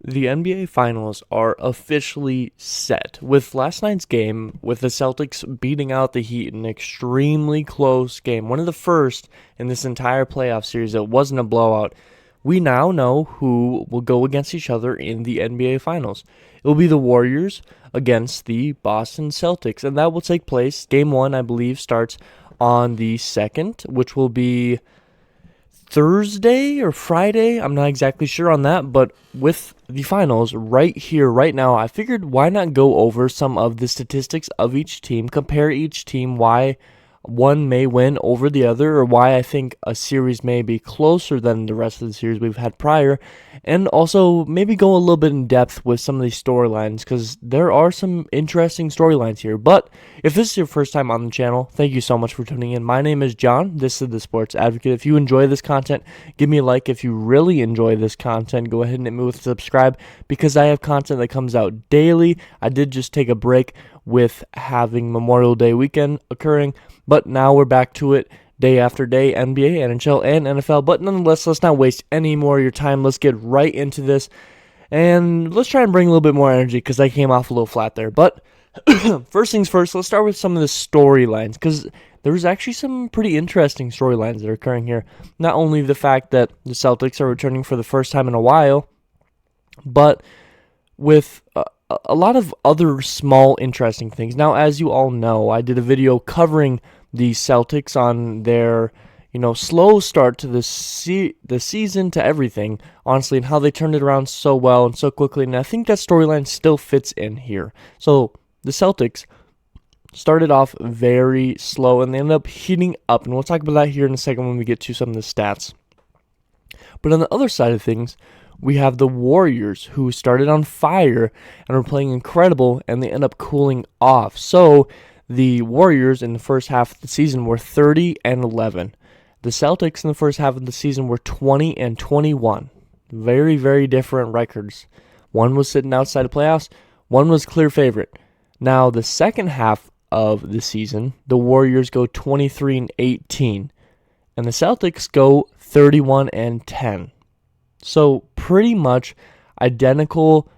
The NBA Finals are officially set, with last night's game, with the Celtics beating out the Heat in an extremely close game, one of the first in this entire playoff series that wasn't a blowout. We now know who will go against each other in the NBA Finals. It will be the Warriors against the Boston Celtics, and that will take place. Game 1, I believe, starts on the 2nd, which will be Thursday or Friday. I'm not exactly sure on that, but with the finals right here, right now, I figured why not go over some of the statistics of each team, compare each team, why one may win over the other, or why I think a series may be closer than the rest of the series we've had prior, and also maybe go a little bit in depth with some of these storylines, because there are some interesting storylines here. But if this is your first time on the channel, thank you so much for tuning in. My name is John. This is The Sports Advocate. If you enjoy this content, give me a like. If you really enjoy this content, go ahead and hit me with subscribe, because I have content that comes out daily. I did just take a break with having Memorial Day weekend occurring, but now we're back to it day after day, NBA, NHL, and NFL. But nonetheless, let's not waste any more of your time. Let's get right into this, and let's try and bring a little bit more energy, because I came off a little flat there. But first things first, let's start with some of the storylines, because there's actually some pretty interesting storylines that are occurring here. Not only the fact that the Celtics are returning for the first time in a while, but with a lot of other small interesting things. Now, as you all know, I did a video covering the Celtics on their slow start to the season, to everything, honestly, and how they turned it around so well and so quickly. And I think that storyline still fits in here. So the Celtics started off very slow, and they ended up heating up, and we'll talk about that here in a second when we get to some of the stats. But on the other side of things, we have the Warriors, who started on fire and were playing incredible, and they end up cooling off. So the Warriors in the first half of the season were 30-11. The Celtics in the first half of the season were 20-21. Very, very different records. One was sitting outside of playoffs. One was clear favorite. Now, the second half of the season, the Warriors go 23-18, and the Celtics go 31-10. So pretty much identical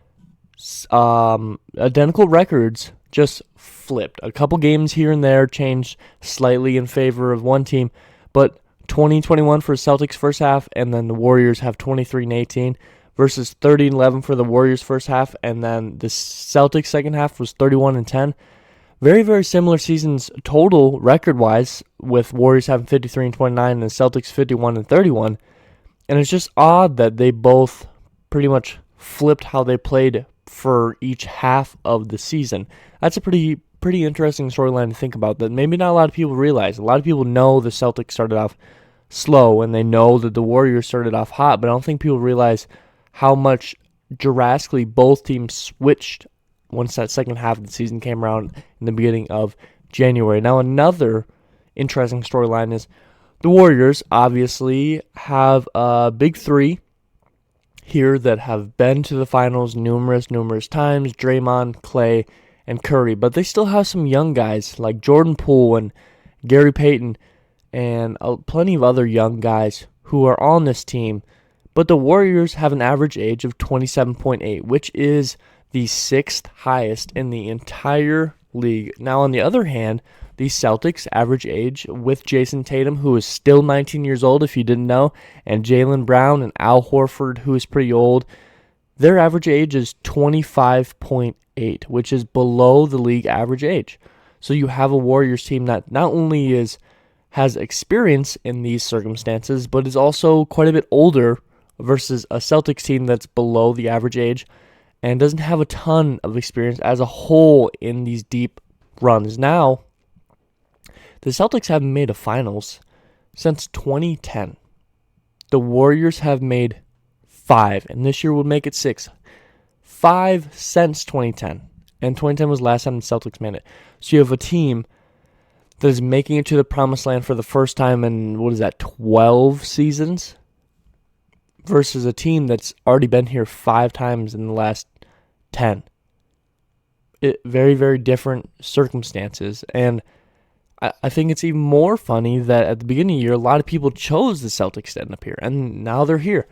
records, just flipped. A couple games here and there changed slightly in favor of one team, but 20-21 for Celtics first half, and then the Warriors have 23-18 versus 30-11 for the Warriors first half, and then the Celtics second half was 31-10. Very, very similar seasons total record-wise, with Warriors having 53-29 and the Celtics 51-31. And it's just odd that they both pretty much flipped how they played for each half of the season. That's a pretty interesting storyline to think about that maybe not a lot of people realize. A lot of people know the Celtics started off slow, and they know that the Warriors started off hot, but I don't think people realize how much drastically both teams switched once that second half of the season came around in the beginning of January. Now, another interesting storyline is the Warriors obviously have a big three here that have been to the finals numerous times: Draymond, Clay, and Curry. But they still have some young guys like Jordan Poole and Gary Payton and plenty of other young guys who are on this team. But the Warriors have an average age of 27.8, which is the 6th highest in the entire league. Now, on the other hand, the Celtics average age, with Jason Tatum, who is still 19 years old, if you didn't know, and Jaylen Brown and Al Horford, who is pretty old, their average age is 25.8, which is below the league average age. So you have a Warriors team that not only has experience in these circumstances, but is also quite a bit older, versus a Celtics team that's below the average age and doesn't have a ton of experience as a whole in these deep runs. Now, the Celtics haven't made a finals since 2010. The Warriors have made 5, and this year would make it 6. 5 since 2010, and 2010 was the last time the Celtics made it. So you have a team that is making it to the promised land for the first time in, 12 seasons? Versus a team that's already been here 5 times in the last 10. Very, very different circumstances. And I think it's even more funny that at the beginning of the year, a lot of people chose the Celtics to end up here, and now they're here.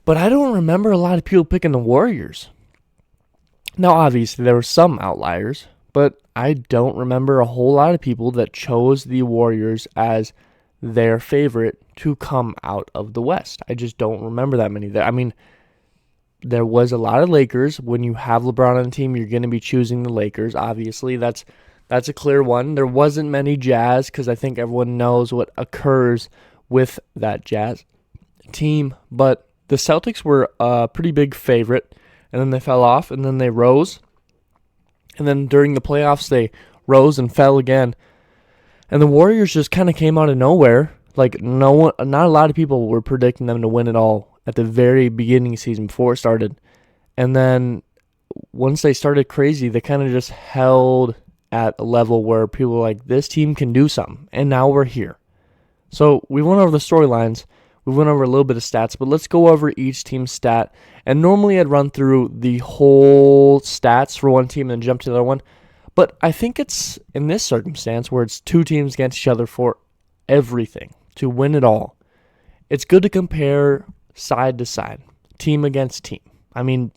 But I don't remember a lot of people picking the Warriors. Now, obviously, there were some outliers, but I don't remember a whole lot of people that chose the Warriors as their favorite to come out of the West. I just don't remember that many. I mean, there was a lot of Lakers. When you have LeBron on the team, you're going to be choosing the Lakers. Obviously, that's a clear one. There wasn't many Jazz because I think everyone knows what occurs with that Jazz team. But the Celtics were a pretty big favorite, and then they fell off, and then they rose. And then during the playoffs, they rose and fell again. And the Warriors just kind of came out of nowhere. Like, not a lot of people were predicting them to win it all at the very beginning of the season before it started. And then once they started crazy, they kind of just held at a level where people were like, this team can do something. And now we're here. So we went over the storylines. We went over a little bit of stats, but let's go over each team's stat. And normally I'd run through the whole stats for one team and then jump to the other one. But I think it's in this circumstance where it's two teams against each other for everything to win it all. It's good to compare side to side, team against team. I mean,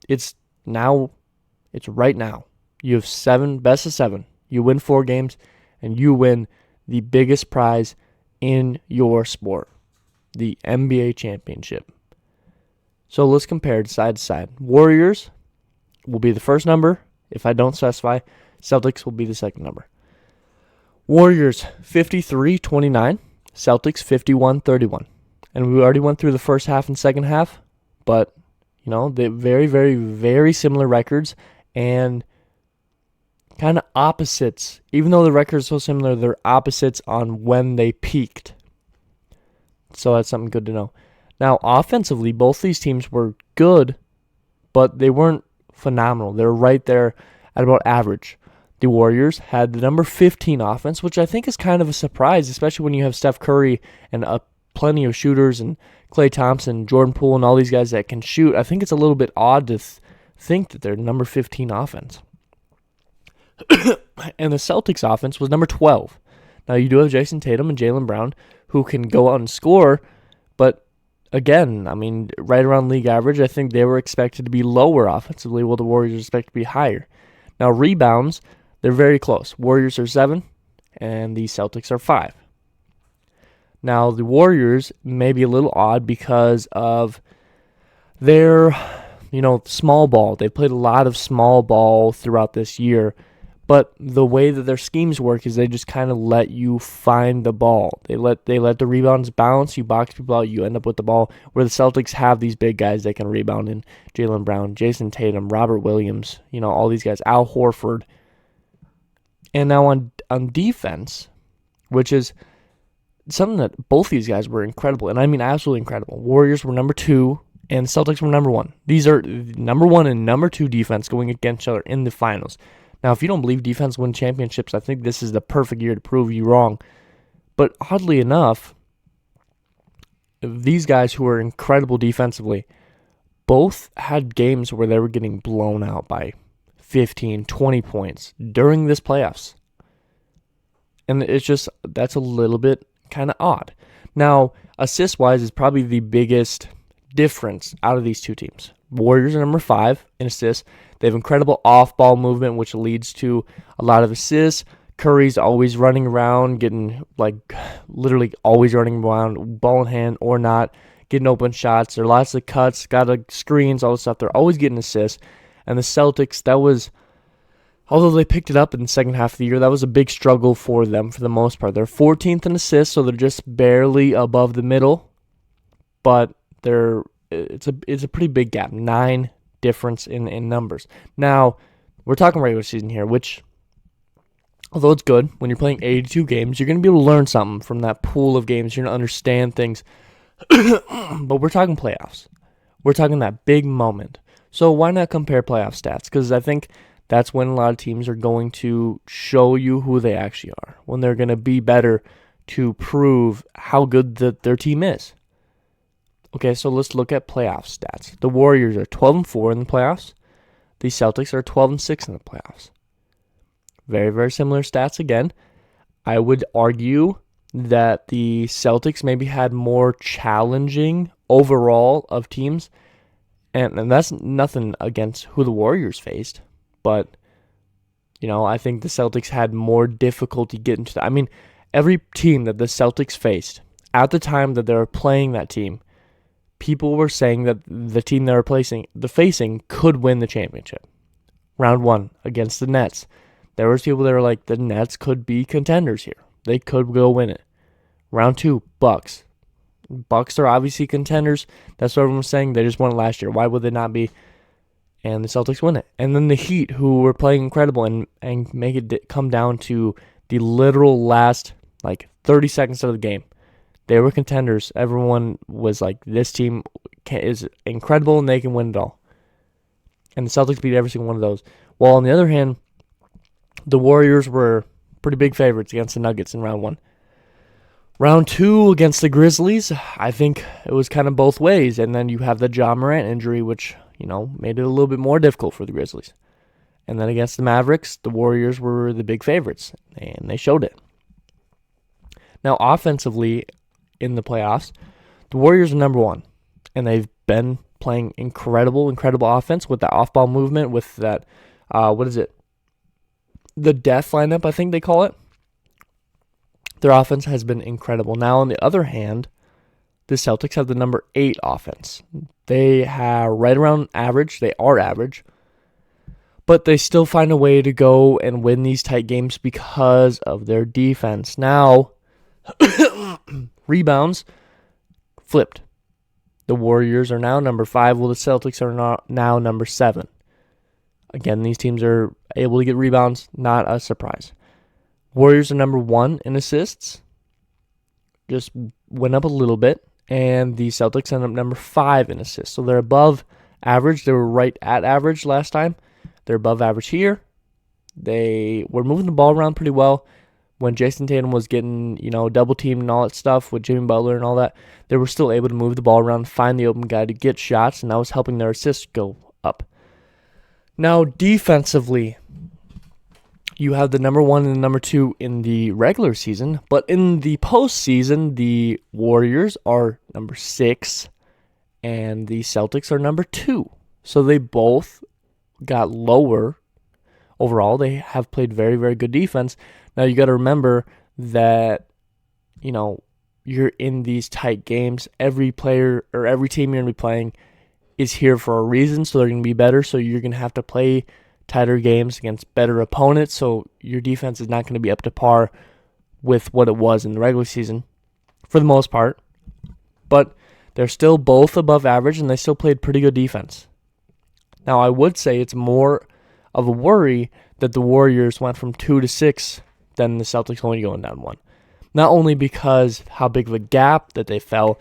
it's right now. You have best of 7. You win 4 games, and you win the biggest prize in your sport, the NBA championship. So let's compare side to side. Warriors will be the first number. If I don't specify, Celtics will be the second number. Warriors 53-29, Celtics 51-31. And we already went through the first half and second half, but they're very, very, very similar records and kind of opposites. Even though the records are so similar, they're opposites on when they peaked. So that's something good to know. Now, offensively, both these teams were good, but they weren't phenomenal. They're right there at about average. The Warriors had the number 15 offense, which I think is kind of a surprise, especially when you have Steph Curry and plenty of shooters and Klay Thompson, Jordan Poole, and all these guys that can shoot. I think it's a little bit odd to think that they're number 15 offense. And the Celtics offense was number 12. Now, you do have Jason Tatum and Jaylen Brown who can go out and score, but again, I mean, right around league average, I think they were expected to be lower offensively, while the Warriors are expected to be higher. Now, rebounds, they're very close. Warriors are 7, and the Celtics are 5. Now, the Warriors may be a little odd because of their, small ball. They played a lot of small ball throughout this year, but the way that their schemes work is they just kind of let you find the ball. They let the rebounds bounce. You box people out. You end up with the ball. Where the Celtics have these big guys that can rebound in Jaylen Brown, Jason Tatum, Robert Williams. All these guys. Al Horford. And now on defense, which is something that both these guys were incredible, and I mean absolutely incredible. Warriors were number 2, and Celtics were number 1. These are number 1 and number 2 defense going against each other in the finals. Now, if you don't believe defense win championships, I think this is the perfect year to prove you wrong. But oddly enough, these guys who are incredible defensively both had games where they were getting blown out by 15, 20 points during this playoffs. And it's just, that's a little bit kind of odd. Now, assist-wise is probably the biggest difference out of these two teams. Warriors are number 5 in assists. They have incredible off-ball movement, which leads to a lot of assists. Curry's always running around, getting, literally always running around, ball in hand or not, getting open shots. There are lots of cuts, screens, all this stuff. They're always getting assists. And the Celtics, although they picked it up in the second half of the year, that was a big struggle for them for the most part. They're 14th in assists, so they're just barely above the middle. But it's a pretty big gap, 9 difference in numbers. Now, we're talking regular season here, which, although it's good, when you're playing 82 games, you're going to be able to learn something from that pool of games. You're going to understand things. But we're talking playoffs. We're talking that big moment. So why not compare playoff stats? Because I think that's when a lot of teams are going to show you who they actually are, when they're going to be better to prove how good their team is. Okay, so let's look at playoff stats. The Warriors are 12-4 in the playoffs. The Celtics are 12-6 in the playoffs. Very, very similar stats again. I would argue that the Celtics maybe had more challenging overall of teams, and that's nothing against who the Warriors faced, but I think the Celtics had more difficulty getting to that. I mean, every team that the Celtics faced at the time that they were playing that team, people were saying that the team they were facing could win the championship. Round 1 against the Nets, there was people that were like, the Nets could be contenders here. They could go win it. Round 2, Bucks. Bucks are obviously contenders. That's what everyone was saying. They just won it last year. Why would they not be? And the Celtics win it. And then the Heat, who were playing incredible, and make it come down to the literal last 30 seconds of the game. They were contenders. Everyone was like, this team is incredible and they can win it all. And the Celtics beat every single one of those. While on the other hand, the Warriors were pretty big favorites against the Nuggets in round 1. Round 2 against the Grizzlies, I think it was kind of both ways. And then you have the Ja Morant injury, which, made it a little bit more difficult for the Grizzlies. And then against the Mavericks, the Warriors were the big favorites, and they showed it. Now, offensively, in the playoffs, the Warriors are number 1, and they've been playing incredible offense with that off-ball movement, with that, the death lineup, I think they call it. Their offense has been incredible. Now, on the other hand, the Celtics have the number 8 offense. They are right around average. They are average. But they still find a way to go and win these tight games because of their defense. Now, rebounds flipped. The Warriors are now number 5, while the Celtics are now number 7. Again, these teams are able to get rebounds. Not a surprise. Warriors are number 1 in assists. Just went up a little bit. And the Celtics end up number 5 in assists. So they're above average. They were right at average last time. They're above average here. They were moving the ball around pretty well. When Jason Tatum was getting, double teamed and all that stuff with Jimmy Butler and all that, they were still able to move the ball around, find the open guy to get shots, and that was helping their assists go up. Now, defensively, you have the number 1 and the number 2 in the regular season, but in the postseason, the Warriors are number 6 and the Celtics are number 2. So they both got lower overall. They have played very, very good defense. Now you got to remember that, you're in these tight games. Every player or every team you're going to be playing is here for a reason, so they're going to be better. So you're going to have to play tighter games against better opponents, so your defense is not going to be up to par with what it was in the regular season for the most part. But they're still both above average, and they still played pretty good defense. Now, I would say it's more of a worry that the Warriors went from 2 to 6 than the Celtics only going down 1. Not only because how big of a gap that they fell,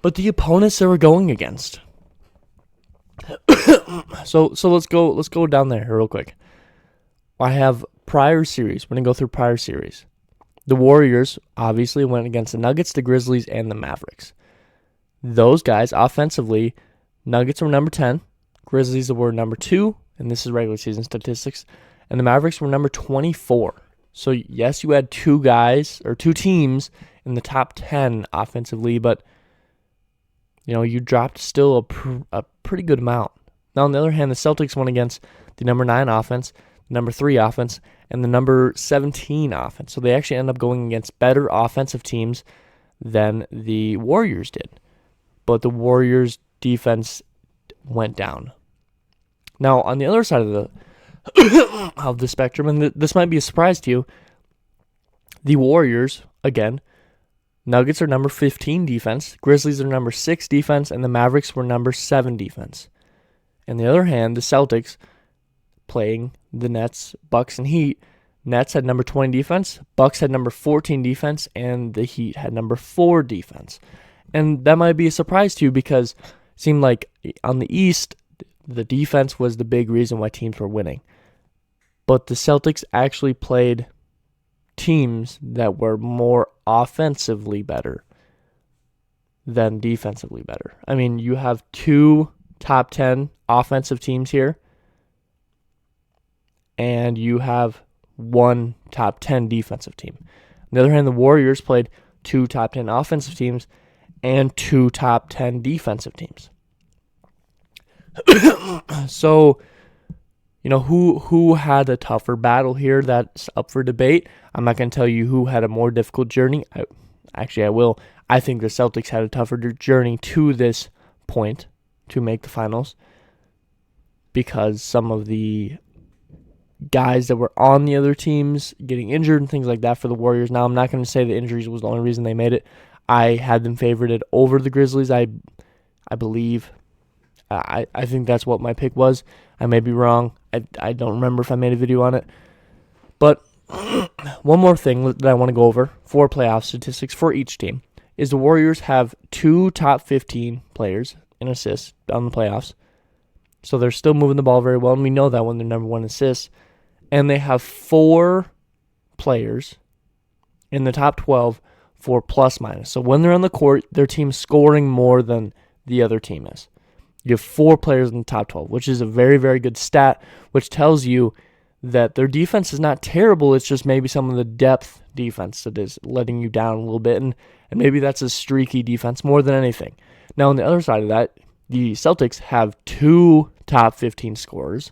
but the opponents they were going against. So let's go down there real quick. I have prior series. We're going to go through prior series. The Warriors obviously went against the Nuggets, the Grizzlies, and the Mavericks. Those guys, offensively, Nuggets were number 10, Grizzlies were number 2, and this is regular season statistics, and the Mavericks were number 24. So, yes, you had two teams in the top 10 offensively, but, you dropped still a pretty good amount. Now, on the other hand, the Celtics went against the number 9 offense, number 3 offense, and the number 17 offense. So they actually end up going against better offensive teams than the Warriors did. But the Warriors' defense went down. Now, on the other side of the spectrum, and this might be a surprise to you, the Warriors, again, Nuggets are number 15 defense, Grizzlies are number 6 defense, and the Mavericks were number 7 defense. On the other hand, the Celtics, playing the Nets, Bucks, and Heat, Nets had number 20 defense, Bucks had number 14 defense, and the Heat had number 4 defense. And that might be a surprise to you because it seemed like on the East, the defense was the big reason why teams were winning. But the Celtics actually played teams that were more offensively better than defensively better. I mean, you have 2 top 10 offensive teams here, and you have 1 top 10 defensive team. On the other hand, the Warriors played 2 top 10 offensive teams and 2 top 10 defensive teams. So, who had a tougher battle here? That's up for debate. I'm not going to tell you who had a more difficult journey. I will. I think the Celtics had a tougher journey to this point to make the finals because some of the guys that were on the other teams getting injured and things like that for the Warriors. Now, I'm not going to say the injuries was the only reason they made it. I had them favorited over the Grizzlies, I believe. I think that's what my pick was. I may be wrong. I don't remember if I made a video on it. But one more thing that I want to go over for playoff statistics for each team is the Warriors have 2 top 15 players in assists on the playoffs. So they're still moving the ball very well, and we know that when they're number 1 assists. And they have 4 players in the top 12 for plus-minus. So when they're on the court, their team's scoring more than the other team is. You have 4 players in the top 12, which is a very, very good stat, which tells you that their defense is not terrible. It's just maybe some of the depth defense that is letting you down a little bit, and maybe that's a streaky defense more than anything. Now, on the other side of that, the Celtics have 2 top 15 scorers.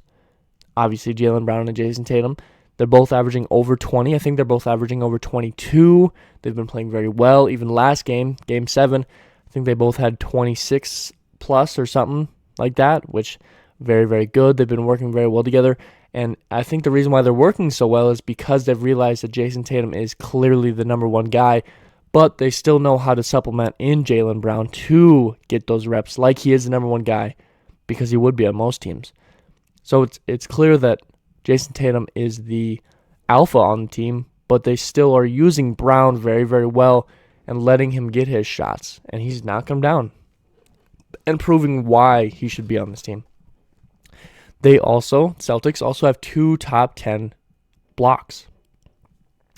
Obviously, Jaylen Brown and Jason Tatum. They're both averaging over 20. I think they're both averaging over 22. They've been playing very well. Even last game, Game 7, I think they both had 26 plus or something like that, which very, very good. They've been working very well together. And I think the reason why they're working so well is because they've realized that Jason Tatum is clearly the number 1 guy, but they still know how to supplement in Jaylen Brown to get those reps like he is the number 1 guy, because he would be on most teams. So it's clear that Jason Tatum is the alpha on the team, but they still are using Brown very, very well and letting him get his shots, and he's knocking them down and proving why he should be on this team. Celtics also have 2 top 10 blocks.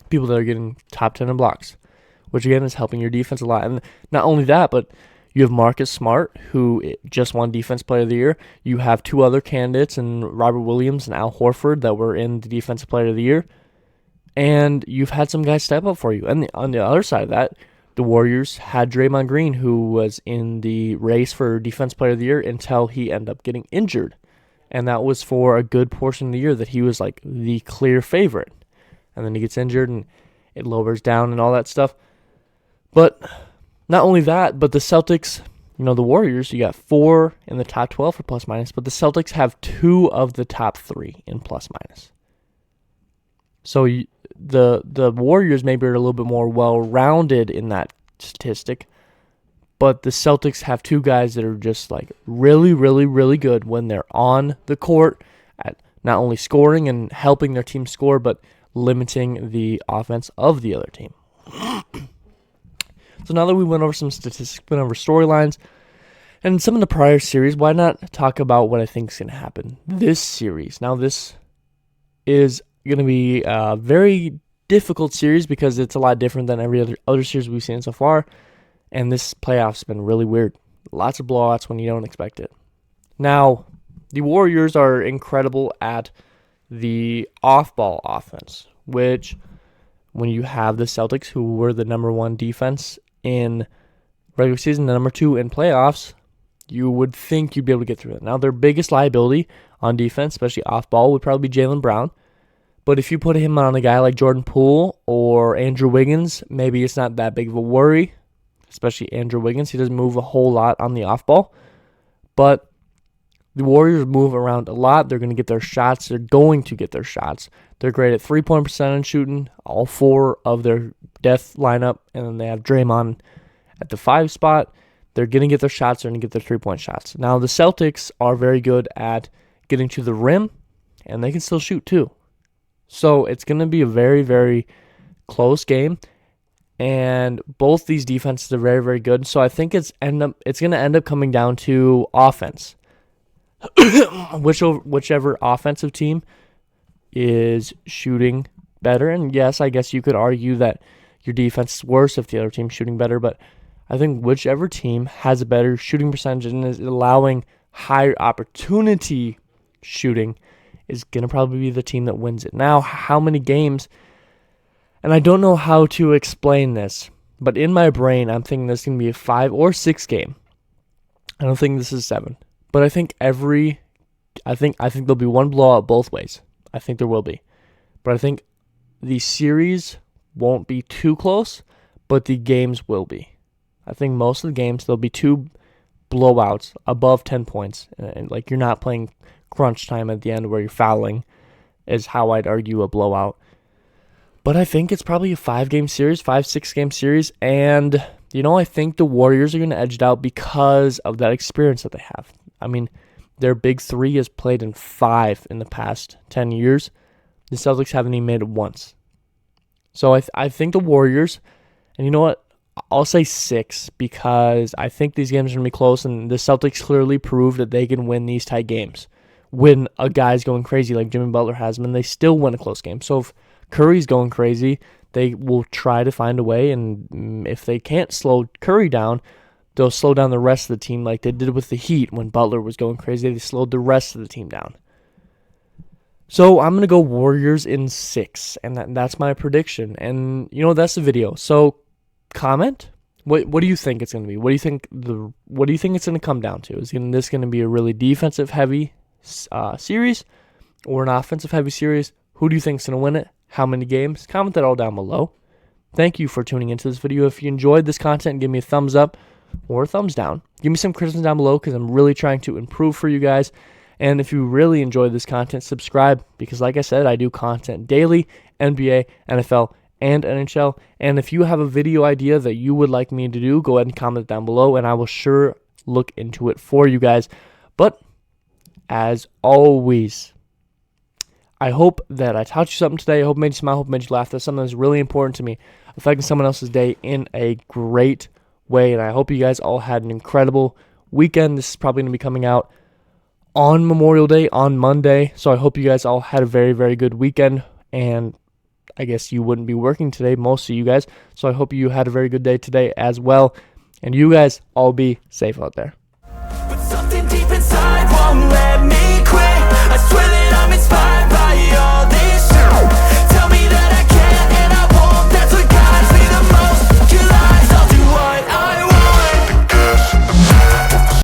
People that are getting top 10 in blocks, which again is helping your defense a lot. And not only that, but you have Marcus Smart, who just won Defense Player of the Year. You have 2 other candidates, in Robert Williams and Al Horford, that were in the Defensive Player of the Year. And you've had some guys step up for you. And on the other side of that, the Warriors had Draymond Green, who was in the race for Defense Player of the Year until he ended up getting injured. And that was for a good portion of the year that he was like the clear favorite. And then he gets injured and it lowers down and all that stuff. But not only that, but the Celtics, the Warriors, you got 4 in the top 12 for plus-minus, but the Celtics have 2 of the top 3 in plus-minus. So the Warriors maybe are a little bit more well-rounded in that statistic, but the Celtics have 2 guys that are just like really, really, really good when they're on the court at not only scoring and helping their team score, but limiting the offense of the other team. So now that we went over some statistics, went over storylines, and some of the prior series, why not talk about what I think is going to happen this series? Now, this is going to be a very difficult series because it's a lot different than every other series we've seen so far, and this playoff's been really weird. Lots of blowouts when you don't expect it. Now, the Warriors are incredible at the off-ball offense, which when you have the Celtics, who were the number 1 defense in regular season, the number 2 in playoffs, you would think you'd be able to get through it. Now, their biggest liability on defense, especially off-ball, would probably be Jaylen Brown. But if you put him on a guy like Jordan Poole or Andrew Wiggins, maybe it's not that big of a worry, especially Andrew Wiggins. He doesn't move a whole lot on the off-ball. But the Warriors move around a lot. They're going to get their shots. They're going to get their shots. They're great at three-point percentage shooting, all 4 of their death lineup, and then they have Draymond at the 5 spot. They're going to get their shots. They're going to get their three-point shots. Now, the Celtics are very good at getting to the rim, and they can still shoot too. So it's going to be a very, very close game, and both these defenses are very, very good. So I think it's going to end up coming down to offense. Whichever offensive team is shooting better, and yes, I guess you could argue that your defense is worse if the other team's shooting better, but I think whichever team has a better shooting percentage and is allowing higher opportunity shooting is going to probably be the team that wins it. Now, how many games, and I don't know how to explain this, But in my brain, I'm thinking this is going to be a 5 or 6 game. I don't think this is 7. But I think there'll be one blowout both ways. I think there will be. But I think the series won't be too close, but the games will be. I think most of the games, there'll be 2 blowouts above 10 points. And like, you're not playing crunch time at the end where you're fouling, is how I'd argue a blowout. But I think it's probably a 5-game series, 5-6-game series. And, I think the Warriors are going to edge it out because of that experience that they have. I mean, their big 3 has played in 5 in the past 10 years. The Celtics haven't even made it once. So I think the Warriors, and you know what? I'll say 6 because I think these games are going to be close, and the Celtics clearly prove that they can win these tight games. When a guy's going crazy like Jimmy Butler has them, and they still win a close game. So if Curry's going crazy, they will try to find a way, and if they can't slow Curry down, they'll slow down the rest of the team like they did with the Heat when Butler was going crazy. They slowed the rest of the team down. So I'm going to go Warriors in 6, and that's my prediction. And, that's the video. So comment. What do you think it's going to be? What do you think it's going to come down to? Is this going to be a really defensive-heavy series or an offensive-heavy series? Who do you think is going to win it? How many games? Comment that all down below. Thank you for tuning into this video. If you enjoyed this content, give me a thumbs up or a thumbs down. Give me some criticism down below because I'm really trying to improve for you guys. And if you really enjoyed this content, subscribe because, like I said, I do content daily, NBA, NFL, and NHL. And if you have a video idea that you would like me to do, go ahead and comment down below, and I will sure look into it for you guys. But as always, I hope that I taught you something today. I hope it made you smile. I hope it made you laugh. That's something that's really important to me, affecting someone else's day in a great way. And I hope you guys all had an incredible weekend. This is probably going to be coming out on Memorial Day, on Monday. So I hope you guys all had a very, very good weekend. And I guess you wouldn't be working today, most of you guys. So I hope you had a very good day today as well. And you guys all be safe out there.